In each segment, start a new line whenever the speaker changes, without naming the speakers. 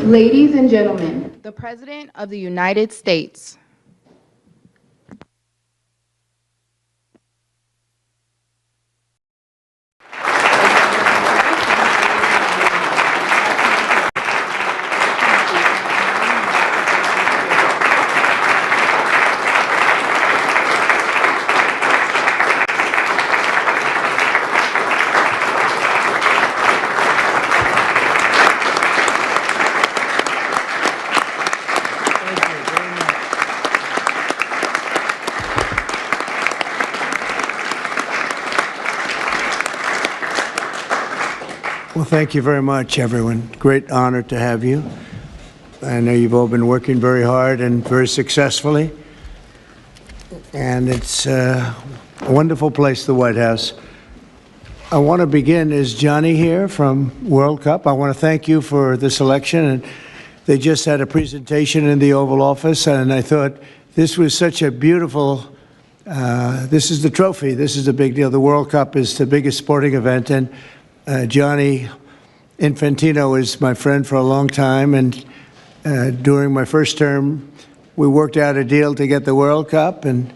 Ladies and gentlemen, the President of the United States.
Well, thank you very much, everyone. Great honor to have you. I know you've all been working very hard and very successfully. And it's a wonderful place, the White House. I want to begin. Is Johnny here from World Cup? I want to thank you for the selection. And they just had a presentation in the Oval Office, and I thought this was such a beautiful, this is the trophy. This is the big deal. The World Cup is the biggest sporting event, and Gianni Infantino is my friend for a long time, and during my first term, we worked out a deal to get the World Cup, and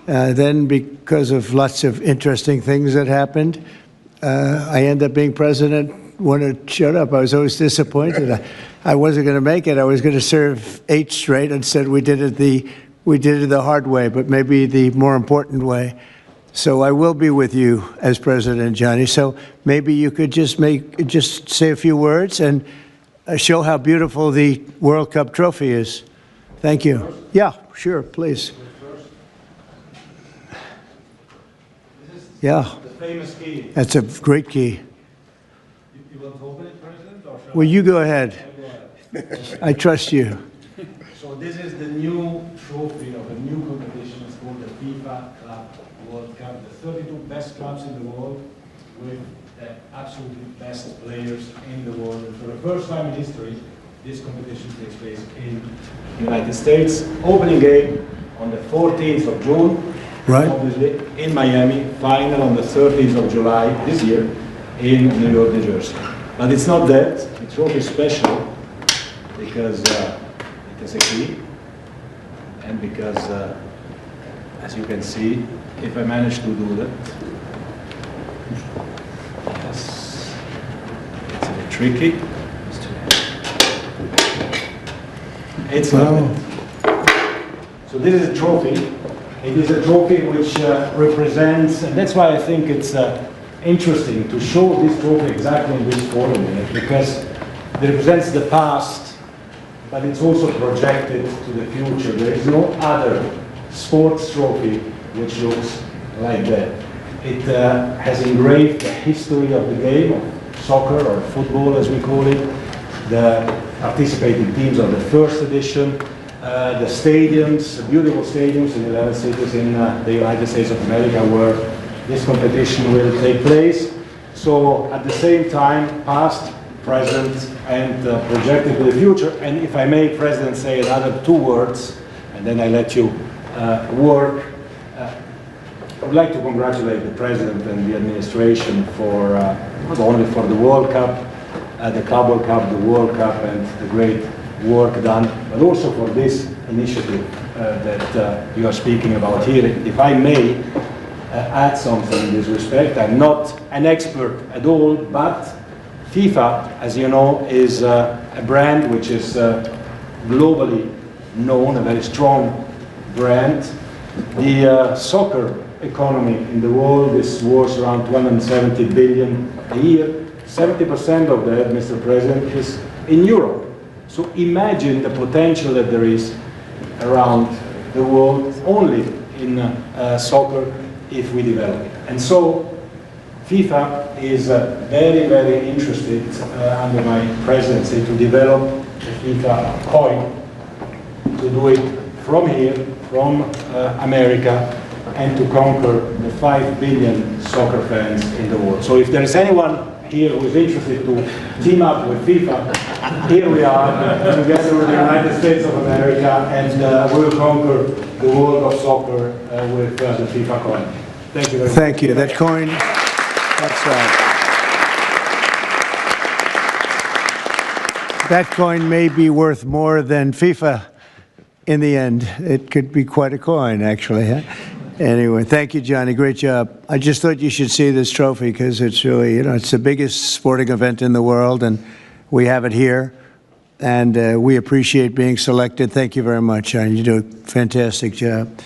then because of lots of interesting things that happened, I ended up being president when it showed up. I was always disappointed. I wasn't going to make it. I was going to serve 8 straight. Instead, we did it the hard way, but maybe the more important way. So I will be with you as president, Johnny. So maybe you could just say a few words and show how beautiful the World Cup trophy is. Thank you. Yeah, sure, please. Yeah.
The famous key.
That's a great key.
You want to open it, President? Or
Well, you go ahead. I trust you.
So this is the new trophy of a new competition. It's called the FIFA Club World Cup. The 32 best clubs in the world with the absolutely best players in the world. And for the first time in history, this competition takes place in the United States. Opening game on the 14th of June.
Right.
Obviously in Miami. Final on the 13th of July this year in New York, New Jersey. But it's not that. The trophy is special because it is a key, and because, as you can see, if I manage to do that, yes, it's a bit tricky. It's not. So this is a trophy. It is a trophy which represents, and that's why I think it's interesting to show this trophy exactly in this forum, because it represents the past, but it's also projected to the future. There is no other sports trophy which looks like that. It has engraved the history of the game, of soccer or football as we call it, the participating teams of the first edition, the stadiums, beautiful stadiums in 11 cities in the United States of America where this competition will take place. So at the same time, past, present, and projected to the future. And if I may, President, say another 2 words, and then I let you work. I would like to congratulate the President and the administration for not only for the World Cup, the Club World Cup, the World Cup, and the great work done, but also for this initiative that you are speaking about here. If I may add something in this respect, I'm not an expert at all, but FIFA, as you know, is a brand which is globally known, a very strong brand. The soccer economy in the world is worth around 270 billion a year. 70% of that, Mr. President, is in Europe. So imagine the potential that there is around the world only in soccer if we develop it. And so FIFA is very, very interested under my presidency to develop a FIFA coin, to do it from here, from America, and to conquer the 5 billion soccer fans in the world. So if there is anyone here who is interested to team up with FIFA, here we are, together with the United States of America, and we will conquer the world of soccer with the FIFA coin. Thank you very much.
Thank you. That coin, that's right. that coin may be worth more than FIFA in the end. It could be quite a coin, actually. Huh? Anyway, thank you, Johnny. Great job. I just thought you should see this trophy because it's really, it's the biggest sporting event in the world, and we have it here. And we appreciate being selected. Thank you very much, Johnny. You do a fantastic job.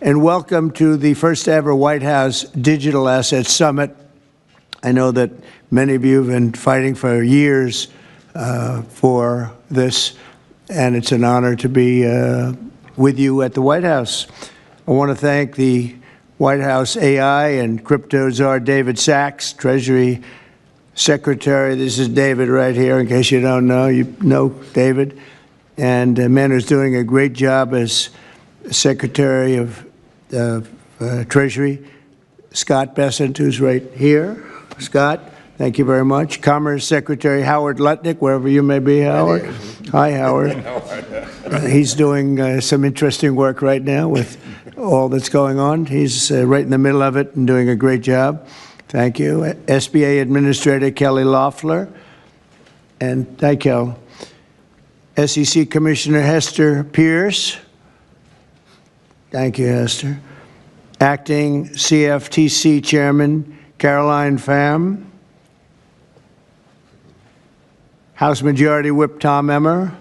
And welcome to the first ever White House Digital Assets Summit. I know that many of you have been fighting for years for this, and it's an honor to be with you at the White House. I want to thank the White House AI and crypto czar David Sachs, Treasury Secretary. This is David right here, in case you don't know. You know David. And a man who's doing a great job as Secretary of Treasury, Scott Bessent, who's right here. Scott, thank you very much. Commerce Secretary Howard Lutnick, wherever you may be, Howard. Hi, Howard. He's doing some interesting work right now with all that's going on. He's right in the middle of it and doing a great job. Thank you. SBA Administrator Kelly Loeffler. And hi, Kel. SEC Commissioner Hester Pierce. Thank you, Hester. Acting CFTC Chairman Caroline Pham. House Majority Whip Tom Emmer.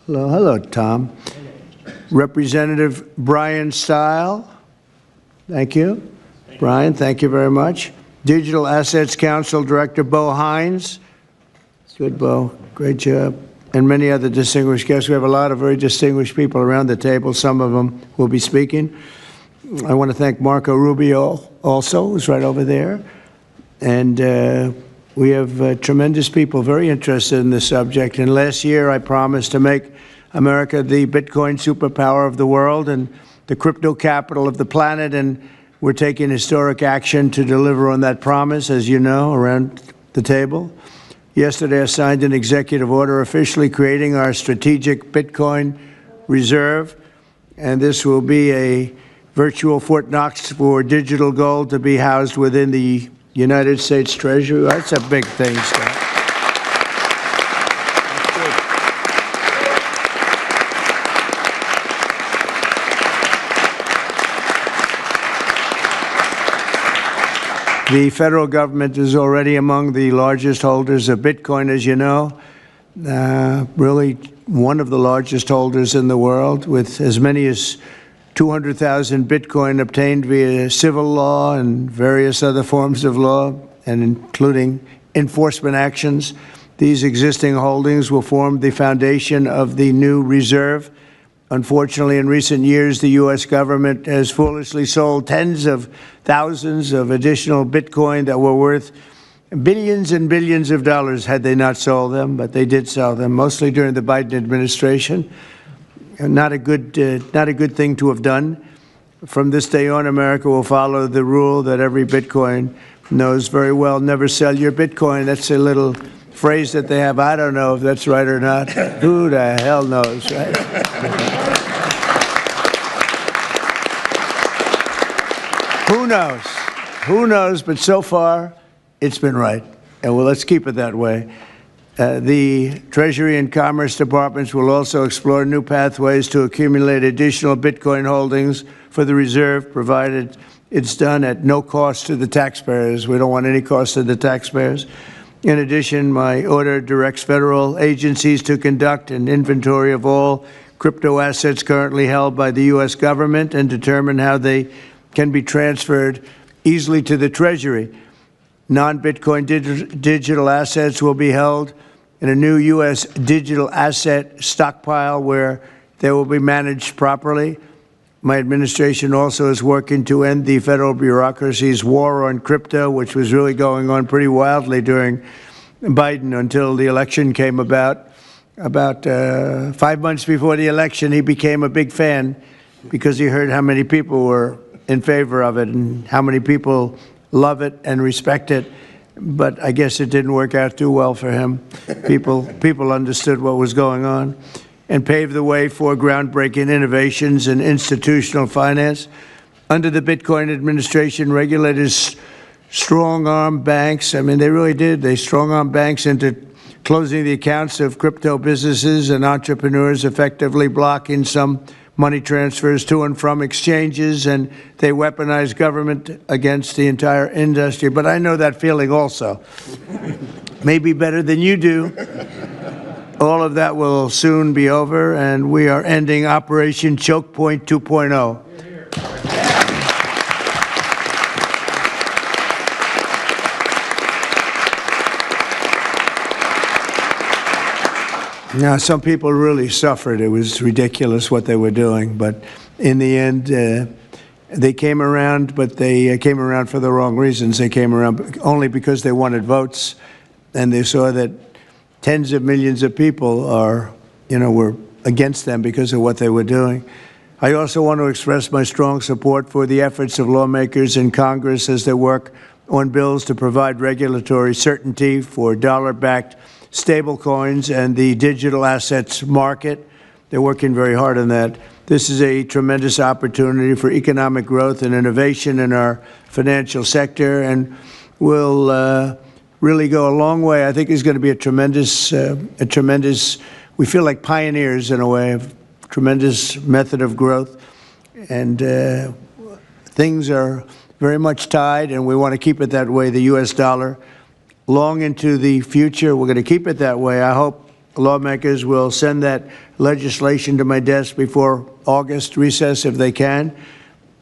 Hello, hello, Tom. Representative Brian Stile. Thank you. Brian, thank you very much. Digital Assets Council Director Bo Hines. Good, Bo. Great job. And many other distinguished guests. We have a lot of very distinguished people around the table. Some of them will be speaking. I want to thank Marco Rubio also, who's right over there. And we have tremendous people very interested in this subject. And last year, I promised to make America the Bitcoin superpower of the world and the crypto capital of the planet. And we're taking historic action to deliver on that promise, as you know, around the table. Yesterday, I signed an executive order officially creating our strategic Bitcoin reserve. And this will be a virtual Fort Knox for digital gold to be housed within the United States Treasury. That's a big thing, Scott. The federal government is already among the largest holders of Bitcoin, as you know, really one of the largest holders in the world, with as many as 200,000 Bitcoin obtained via civil law and various other forms of law, and including enforcement actions. These existing holdings will form the foundation of the new reserve. Unfortunately, in recent years, the U.S. government has foolishly sold tens of thousands of additional Bitcoin that were worth billions and billions of dollars had they not sold them, but they did sell them, mostly during the Biden administration. Not a good thing to have done. From this day on, America will follow the rule that every Bitcoin knows very well: never sell your Bitcoin. That's a little phrase that they have. I don't know if that's right or not. Who the hell knows, right? Who knows? Who knows? But so far, it's been right. And well, let's keep it that way. The Treasury and Commerce Departments will also explore new pathways to accumulate additional Bitcoin holdings for the reserve, provided it's done at no cost to the taxpayers. We don't want any cost to the taxpayers. In addition, my order directs federal agencies to conduct an inventory of all crypto assets currently held by the U.S. government and determine how they can be transferred easily to the Treasury. Non-Bitcoin digital assets will be held in a new U.S. digital asset stockpile where they will be managed properly. My administration also is working to end the federal bureaucracy's war on crypto, which was really going on pretty wildly during Biden until the election came about. About 5 months before the election, he became a big fan because he heard how many people were in favor of it and how many people love it and respect it. But I guess it didn't work out too well for him. People understood what was going on and paved the way for groundbreaking innovations in institutional finance. Under the Bitcoin administration, regulators strong-armed banks. I mean, they really did. They strong-armed banks into closing the accounts of crypto businesses and entrepreneurs, effectively blocking some money transfers to and from exchanges, and they weaponize government against the entire industry. But I know that feeling also. Maybe better than you do. All of that will soon be over, and we are ending Operation Choke Point 2.0. Now, some people really suffered. It was ridiculous what they were doing, but in the end, they came around, but they came around for the wrong reasons. They came around only because they wanted votes, and they saw that tens of millions of people were against them because of what they were doing. I also want to express my strong support for the efforts of lawmakers in Congress as they work on bills to provide regulatory certainty for dollar-backed stablecoins and the digital assets market. They're working very hard on that. This is a tremendous opportunity for economic growth and innovation in our financial sector, and will really go a long way. I think it's going to be a tremendous, we feel like pioneers in a way, of tremendous method of growth. And things are very much tied, and we want to keep it that way, the U.S. dollar. Long into the future, we're going to keep it that way. I hope lawmakers will send that legislation to my desk before August recess if they can.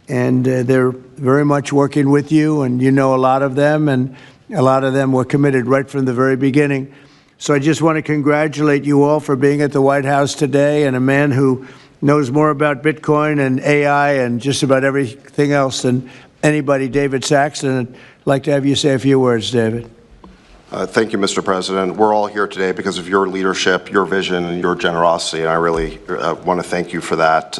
And they're very much working with you, and you know a lot of them, and a lot of them were committed right from the very beginning. So I just want to congratulate you all for being at the White House today, and a man who knows more about Bitcoin and AI and just about everything else than anybody, David Saxton. I'd like to have you say a few words, David.
Thank you, Mr. President. We're all here today because of your leadership, your vision, and your generosity, and I really want to thank you for that.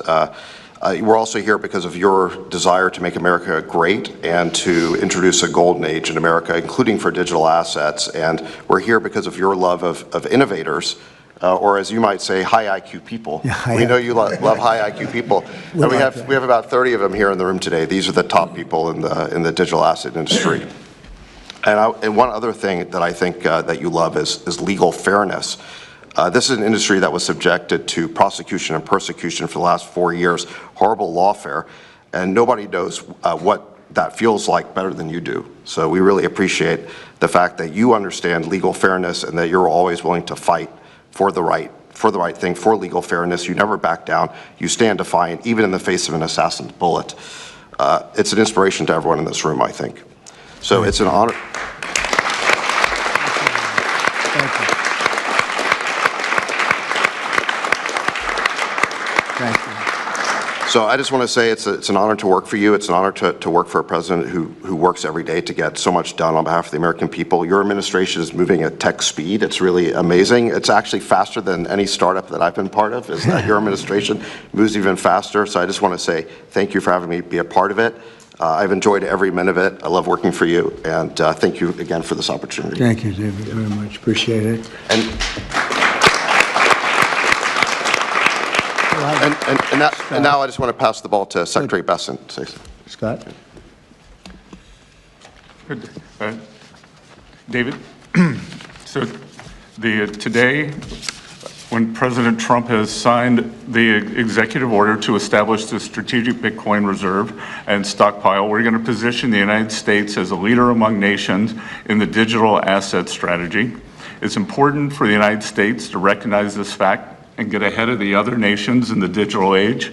We're also here because of your desire to make America great and to introduce a golden age in America, including for digital assets. And we're here because of your love of innovators, or as you might say, high IQ people. Yeah, we know you love high IQ people. And we have about 30 of them here in the room today. These are the top people in the digital asset industry. And one other thing that I think that you love is legal fairness. This is an industry that was subjected to prosecution and persecution for the last 4 years, horrible lawfare, and nobody knows what that feels like better than you do. So we really appreciate the fact that you understand legal fairness and that you're always willing to fight for the right thing, for legal fairness. You never back down. You stand defiant, even in the face of an assassin's bullet. It's an inspiration to everyone in this room, I think. So it's an honor.
Thank you.
So I just want to say it's an honor to work for you. It's an honor to work for a president who works every day to get so much done on behalf of the American people. Your administration is moving at tech speed. It's really amazing. It's actually faster than any startup that I've been part of. Is that your administration moves even faster. So I just want to say thank you for having me be a part of it. I've enjoyed every minute of it. I love working for you, and thank you again for this opportunity.
Thank you, David, very much. Appreciate it.
And now I just want to pass the ball to Secretary Besson.
Scott?
Good. David, so today, when President Trump has signed the executive order to establish the strategic Bitcoin reserve and stockpile, we're going to position the United States as a leader among nations in the digital asset strategy. It's important for the United States to recognize this fact and get ahead of the other nations in the digital age.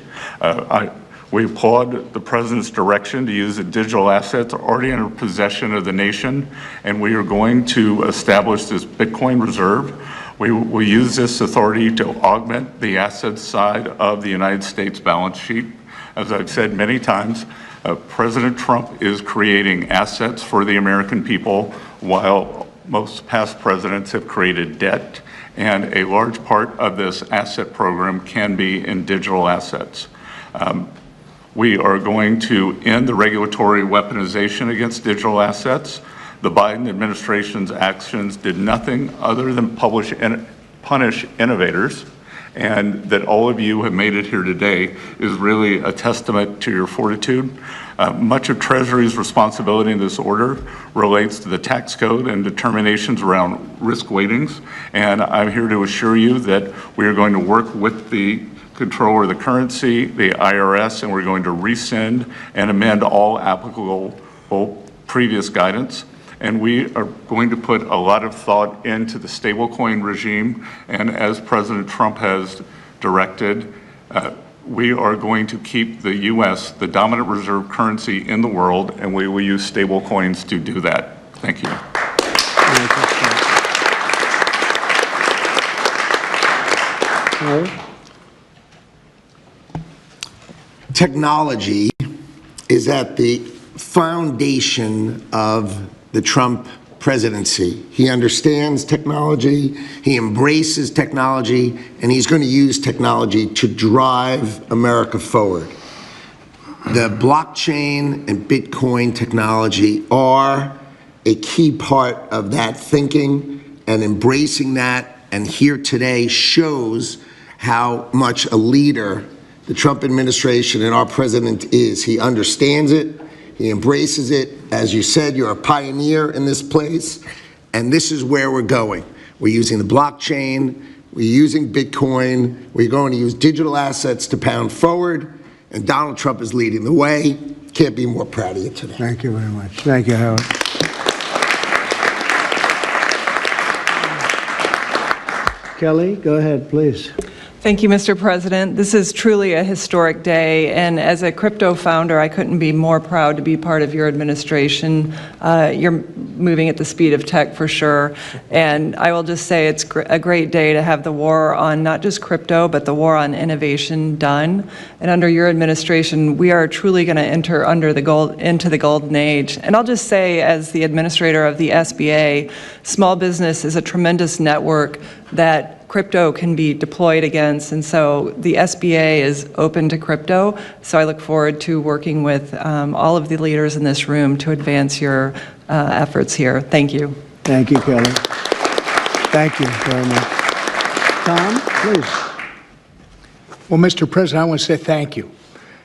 We applaud the President's direction to use the digital assets already in possession of the nation, and we are going to establish this Bitcoin reserve. We will use this authority to augment the asset side of the United States balance sheet. As I've said many times, President Trump is creating assets for the American people, while most past presidents have created debt, and a large part of this asset program can be in digital assets. We are going to end the regulatory weaponization against digital assets. The Biden administration's actions did nothing other than punish innovators, and that all of you have made it here today is really a testament to your fortitude. Much of Treasury's responsibility in this order relates to the tax code and determinations around risk weightings, and I'm here to assure you that we are going to work with the Controller of the Currency, the IRS, and we're going to rescind and amend all applicable previous guidance. And we are going to put a lot of thought into the stablecoin regime, and as President Trump has directed, we are going to keep the U.S. the dominant reserve currency in the world, and we will use stablecoins to do that. Thank you.
Technology is at the foundation of the Trump presidency. He understands technology, he embraces technology, and he's going to use technology to drive America forward. The blockchain and Bitcoin technology are a key part of that thinking, and embracing that, and here today shows how much a leader the Trump administration and our president is. He understands it. He embraces it. As you said, you're a pioneer in this place, and this is where we're going. We're using the blockchain, we're using Bitcoin, we're going to use digital assets to pound forward, and Donald Trump is leading the way. Can't be more proud of you today.
Thank you very much. Thank you, Howard. Kelly, go ahead, please.
Thank you, Mr. President. This is truly a historic day, and as a crypto founder, I couldn't be more proud to be part of your administration. You're moving at the speed of tech for sure, and I will just say it's a great day to have the war on not just crypto, but the war on innovation done. And under your administration, we are truly going to enter into the golden age. And I'll just say, as the administrator of the SBA, small business is a tremendous network that crypto can be deployed against, and so the SBA is open to crypto. So I look forward to working with all of the leaders in this room to advance your efforts here. Thank you.
Thank you, Kelly. Thank you very much. Tom, please.
Well, Mr. President, I want to say thank you.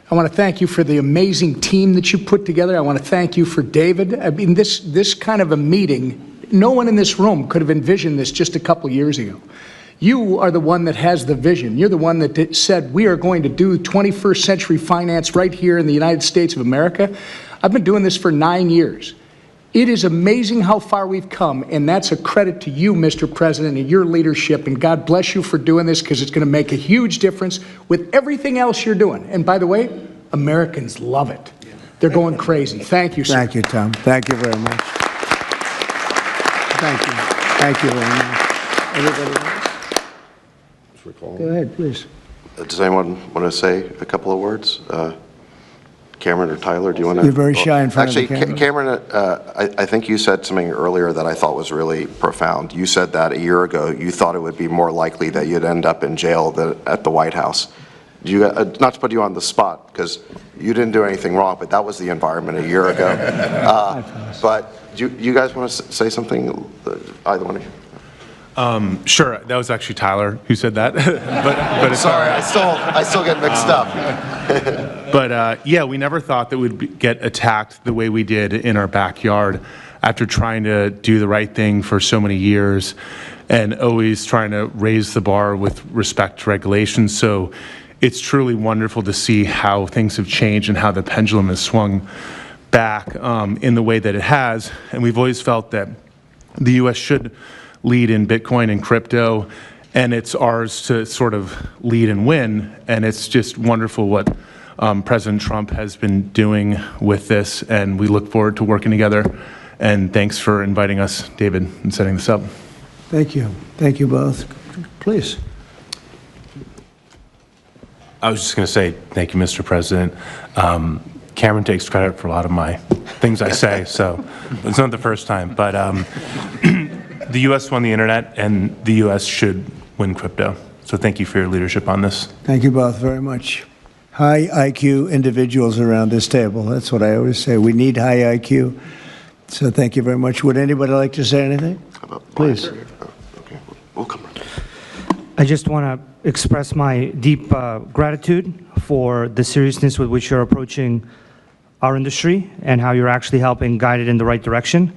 I want to thank you for the amazing team that you put together. I want to thank you for David. I mean, this kind of a meeting, no one in this room could have envisioned this just a couple years ago. You are the one that has the vision. You're the one that said, we are going to do 21st century finance right here in the United States of America. I've been doing this for 9 years. It is amazing how far we've come, and that's a credit to you, Mr. President, and your leadership, and God bless you for doing this, because it's going to make a huge difference with everything else you're doing. And by the way, Americans love it. They're going crazy. Thank you, sir.
Thank you, Tom. Thank you very much. Thank you. Thank you very much. Everybody else? Go ahead, please.
Does anyone want to say a couple of words? Cameron or Tyler, do you want to?
You're very shy in front of the camera.
Actually, Cameron, I think you said something earlier that I thought was really profound. You said that a year ago you thought it would be more likely that you'd end up in jail than at the White House. Not to put you on the spot, because you didn't do anything wrong, but that was the environment a year ago. But do you guys want to say something, either one of you?
Sure, that was actually Tyler who said that. but
Sorry, I still get mixed up.
But yeah, we never thought that we'd get attacked the way we did in our backyard after trying to do the right thing for so many years and always trying to raise the bar with respect to regulations. So it's truly wonderful to see how things have changed and how the pendulum has swung back in the way that it has. And we've always felt that the U.S. should lead in Bitcoin and crypto, and it's ours to sort of lead and win. And it's just wonderful what President Trump has been doing with this, and we look forward to working together. And thanks for inviting us, David, and setting this up.
Thank you. Thank you both. Please.
I was just going to say thank you, Mr. President. Cameron takes credit for a lot of my things I say, so it's not the first time. But the U.S. won the internet, and the U.S. should win crypto. So thank you for your leadership on this.
Thank you both very much. High IQ individuals around this table. That's what I always say. We need high IQ. So thank you very much. Would anybody like to say anything? Please.
Okay, we'll come.
I just want to express my deep gratitude for the seriousness with which you're approaching our industry and how you're actually helping guide it in the right direction.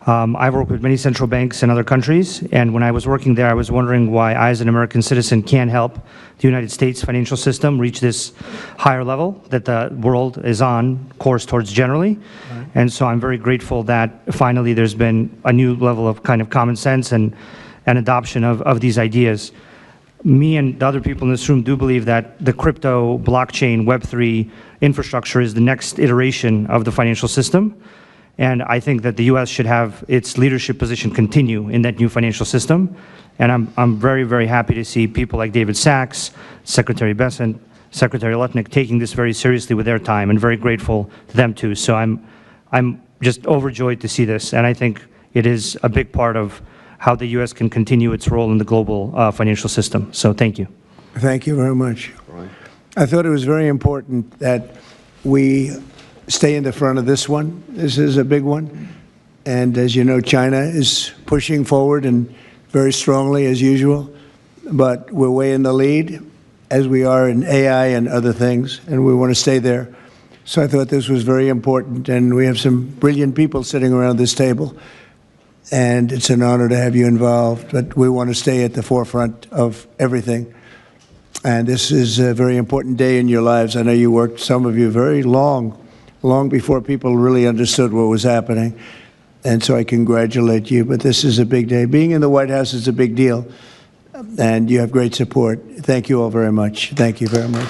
I've worked with many central banks in other countries, and when I was working there, I was wondering why I, as an American citizen, can't help the United States financial system reach this higher level that the world is on course towards generally. Right. And so I'm very grateful that finally there's been a new level of kind of common sense and adoption of these ideas. Me and the other people in this room do believe that the crypto, blockchain, Web3 infrastructure is the next iteration of the financial system. And I think that the U.S. should have its leadership position continue in that new financial system. And I'm very, very happy to see people like David Sachs, Secretary Bessent, Secretary Lutnick taking this very seriously with their time, and very grateful to them too. So I'm just overjoyed to see this, and I think it is a big part of how the U.S. can continue its role in the global financial system. So thank you.
Thank you very much. I thought it was very important that we stay in the front of this one. This is a big one. And as you know, China is pushing forward and very strongly as usual. But we're way in the lead, as we are in AI and other things, and we want to stay there. So I thought this was very important, and we have some brilliant people sitting around this table, and it's an honor to have you involved. But we want to stay at the forefront of everything. And this is a very important day in your lives. I know you worked, some of you, very long before people really understood what was happening. And so I congratulate you, but this is a big day. Being in the White House is a big deal, and you have great support. Thank you all very much. Thank you very much.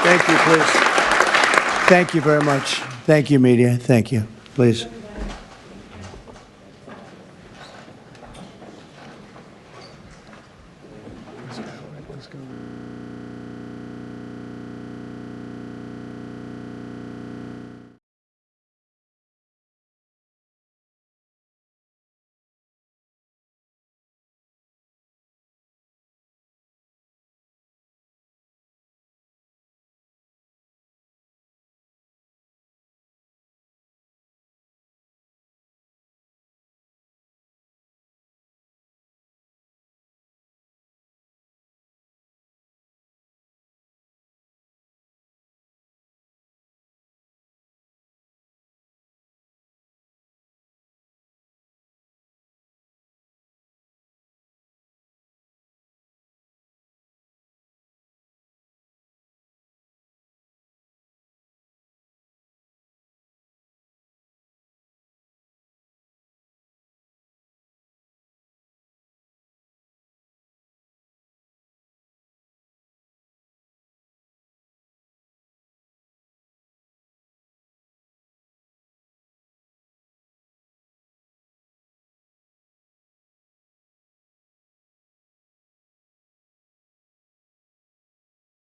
Thank you, please. Thank you very much. Thank you, media. Thank you. Please. Let's go.